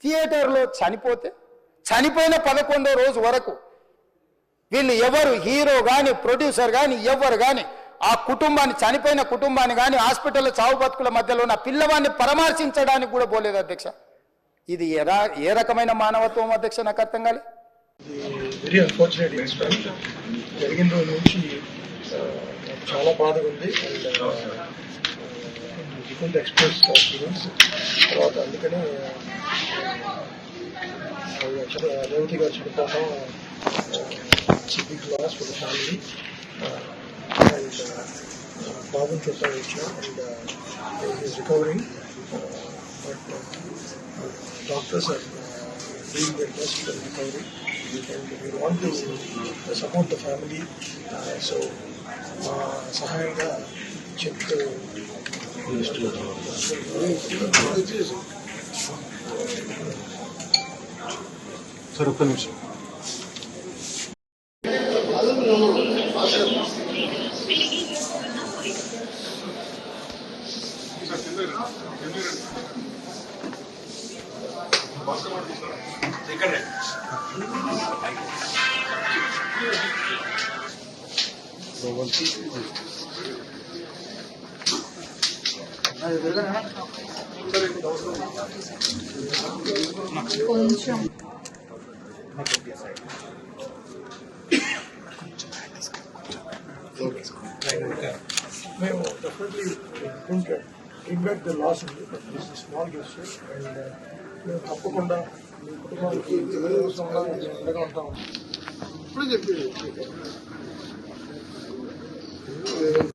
థియేటర్లో చనిపోయిన 11వ రోజు వరకు వీళ్ళు ఎవరు హీరో కానీ ప్రొడ్యూసర్ కానీ ఎవరు కానీ ఆ కుటుంబాన్ని చనిపోయిన కుటుంబాన్ని కానీ హాస్పిటల్లో చావు బతుకుల మధ్యలో ఉన్న పిల్లవాడిని పరామర్శించడానికి కూడా పోలేదు అధ్యక్ష. ఇది ఏ రకమైన మానవత్వం అధ్యక్ష? నాకు అర్థం కాలే. వెరీ అన్ఫార్చునేట్ ఇన్సిడెంట్ జరిగిన రోజు నుంచి చాలా బాధగా ఉంది. అండ్ ఎక్స్ప్రెస్ ఫీలింగ్స్ తర్వాత అందుకనే రేవతి గారు చనిపోవడం big loss for the family. And బాబుని చూస్తా వచ్చాం and is recovering but doctors are doing their best for recovery, and we want to support the family. So, సహాయంగా చెక్ సార్ ఒక్క నిమిషం. కొంచెం మేము definitely think bring back the loss of this small gesture, and మేము తప్పకుండా మీ కుటుంబానికి అండగా ఉంటాం. ఇప్పుడు చెప్పి